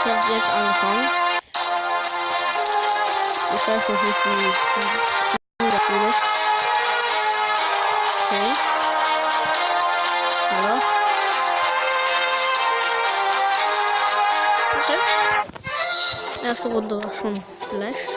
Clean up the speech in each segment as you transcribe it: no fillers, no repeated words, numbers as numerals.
Ich habe jetzt angefangen. Ich weiß noch nicht, wie das Spiel ist. Okay. Hallo. Okay. Erste Runde war schon schlecht.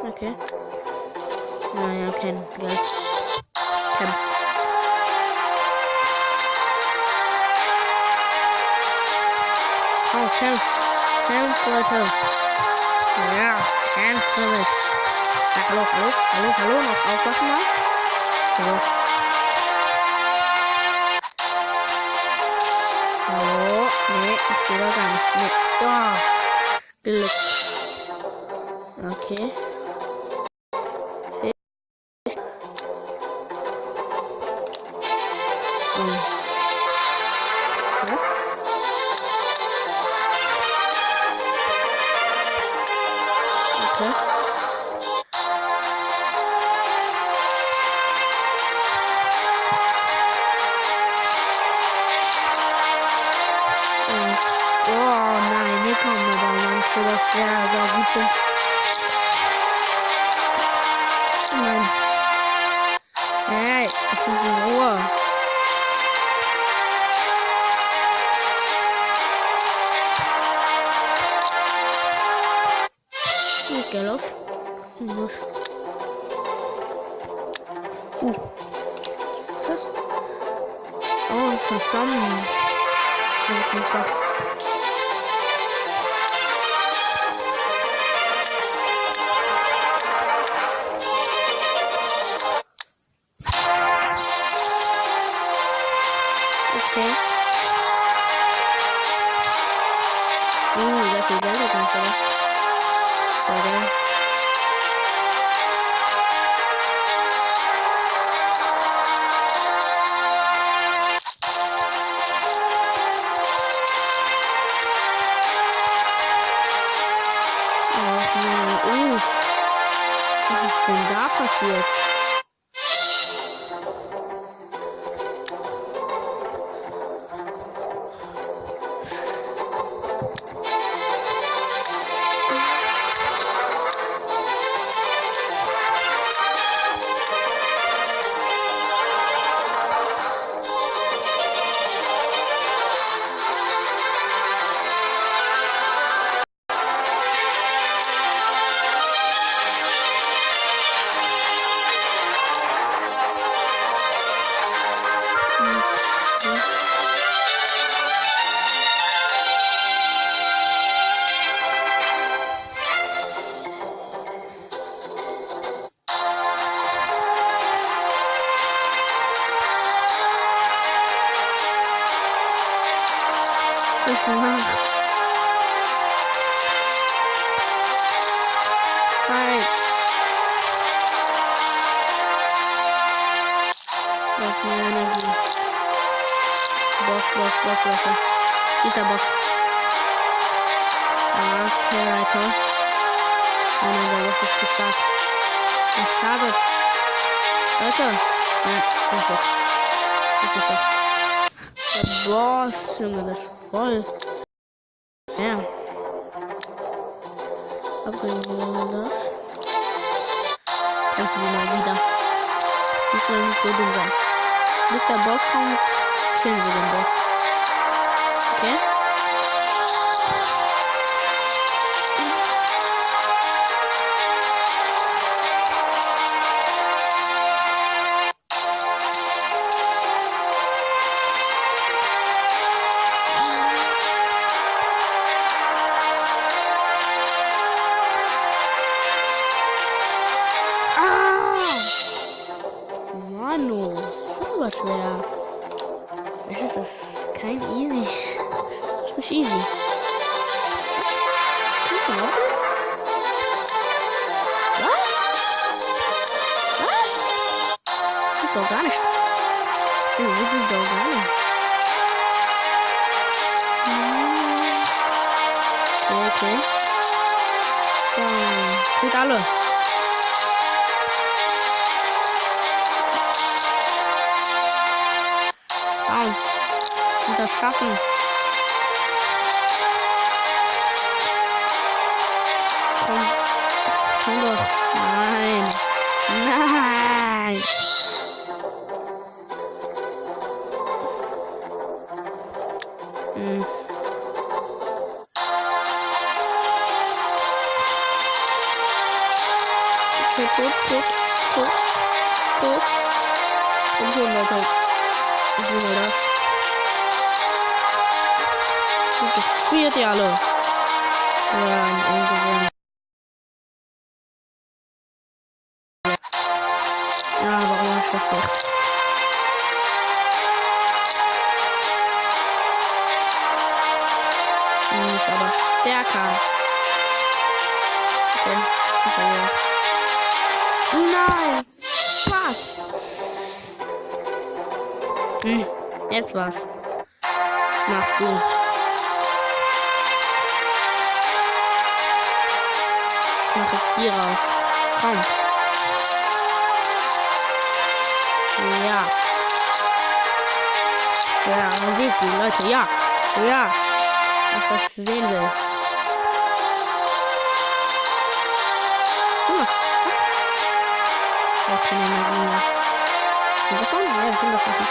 Okay. Naja, kein Geld. Kämpf. Oh, kämpf. Kämpf, Leute. Ja, kämpf für mich. Ja, hallo. Noch aufwachen mal. Hallo. Nee, ich will da gar nicht. Nee. Ja. Glück. Okay. Was? Okay. Oh nein, hier kommen aber manche, das sehr gut sind. Nein. Hey, ich bin in Ruhe. Gell auf. Was ist das? Oh, das ist ein Flammen. Das ist das. Okay. Sehr viel Geld auf jeden Fall. Was ist denn da passiert? Was gemacht? Halt! Auf mehr Energie. Boss, Leute. Hier ist der Boss. Okay, Leute. Oh nein, der Boss ist zu stark. Es schadet. Leute. Nein, nicht jetzt. Das ist doch. Der Boss, Junge, das ist voll. Ja. Abbringen wir das. Kämpfen wir mal wieder. Muss man nicht so dumm sein. Bis der Boss kommt, killen wir den Boss. Okay? Mano, das ist aber schwer. Das ist kein easy. Das ist nicht easy. Kannst du noch? Was? Das ist doch gar nicht. Oh, das ist doch gar nicht. Okay. Geht alle. Und das schaffen. komm. Komm doch. Nein. Nein. Tot. Und schon, Leute. Ich will das. Und gefriert ihr alle. Ja, ungesund. Ja, warum hab ich das gemacht? Ist aber stärker. Okay, ich verliere. Nein! Was? Jetzt was? Was machst du? Ich mach jetzt die raus. Komm. Ja. Ja, man sieht sie, Leute. Ja. Ja. Was ich sehen will. So. Was? Ich keine Energie mehr. Sind das schon? Ja, wir können das machen.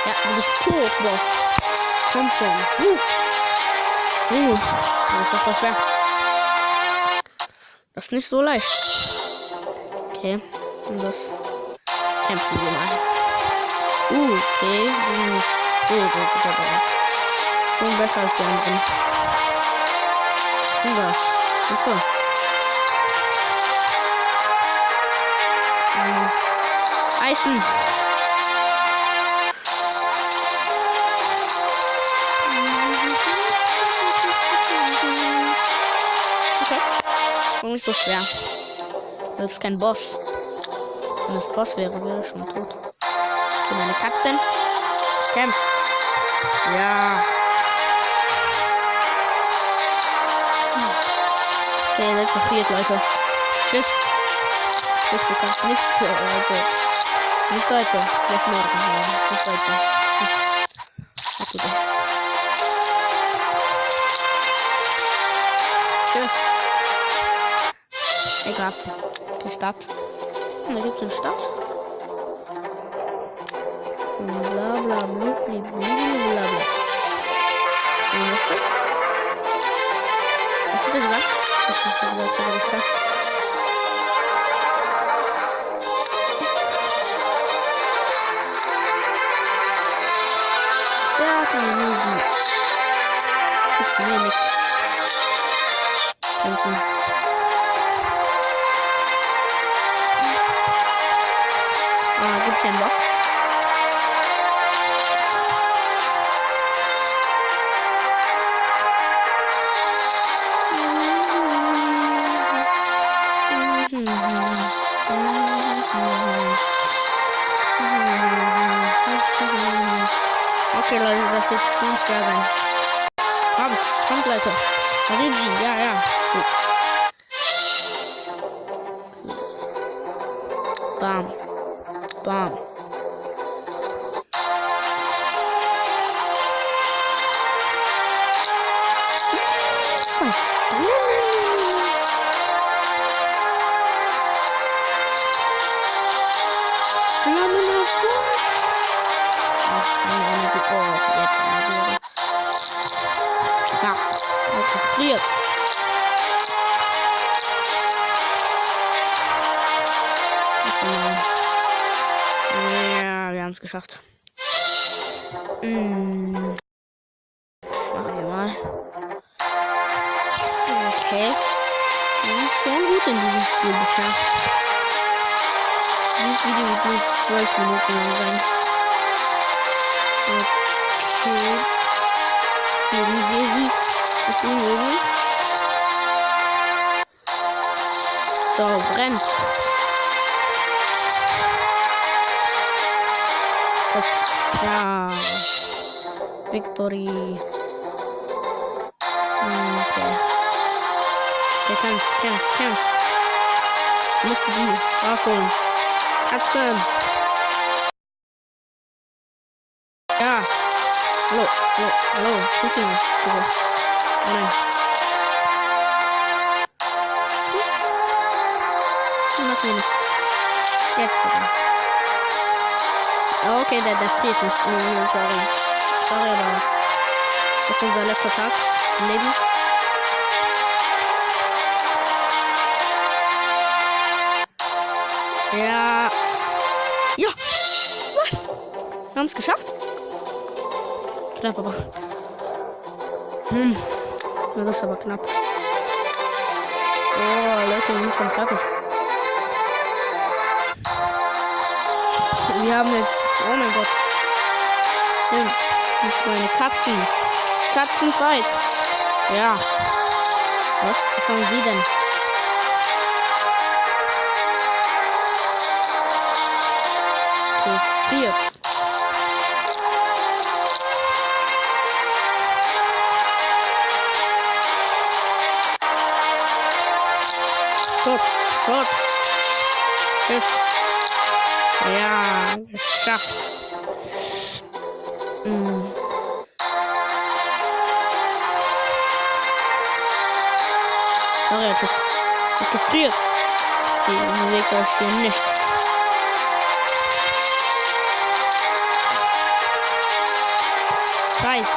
Ja, du bist tot, Boss. Komm schon. Das ist doch voll schwer. Das ist nicht so leicht. Okay. Und das kämpfen wir mal. Okay. Die sind nicht so gut, aber schon besser als die anderen. Was sind das? Hilfe. Eisen. Okay. Warum ist so schwer? Das ist kein Boss. Wenn das Boss wäre, wäre ich schon tot. So, meine Katzen. Kämpft. Ja. Okay, seid gefriert, Leute. Tschüss. Tschüss, du kannst nicht heute. Nicht heute. Vielleicht morgen. Ja, nicht heute. Nicht. Tschüss. Ekelhaft. Okay, Stadt. Und da gibt es eine Stadt. Bla bla bla bla bla. Und was ist das? Was hat er gesagt? Was hat er gesagt? Sehr keine Musik. Es gibt mir nichts. Kämpfen. Gibt's hier einen Boss? Okay, Leute, das wird schon schwer sein. Kommt, Leute. Da sind sie. Ja, gut. Bam. Bam. Jetzt Energie. Ja, gefriert. Ja, wir haben es geschafft. Machen wir mal. Okay. Wir sind schon gut in diesem Spiel bisher. Dieses Video wird nur 12 Minuten lang sein. Okay. Sehen wir sie? Was sehen wir sie? So, brennt. Das, ja. Victory. Okay. Der kämpft. Müssten die rausholen. Katzen. Ja. Hallo. Bitte noch. Oh nein. Noch wenig. Jetzt sogar. Okay, der friert nicht. Sorry. Sorry, aber das ist unser letzter Tag im Leben. Ja. Ja. Was? Wir haben es geschafft. Knapp, aber. Ja, das ist aber knapp. Oh, Leute, wir sind schon fertig. Wir haben jetzt. Oh mein Gott. Meine Katzen. Katzenzeit. Ja. Was haben die denn? Gefriert. Tot. Tschüss. Ja, geschafft. Sorry, tschüss. Ist gefriert. Die bewegt euch hier nicht. Zeit.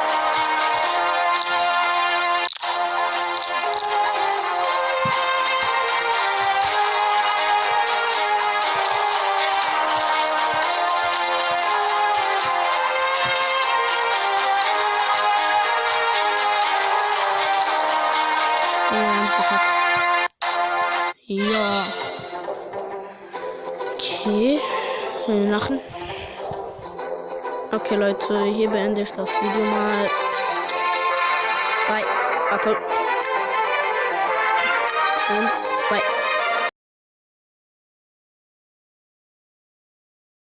Ja. Okay. Lachen. Okay, Leute, hier beende ich das Video mal. Bye. Warte. Und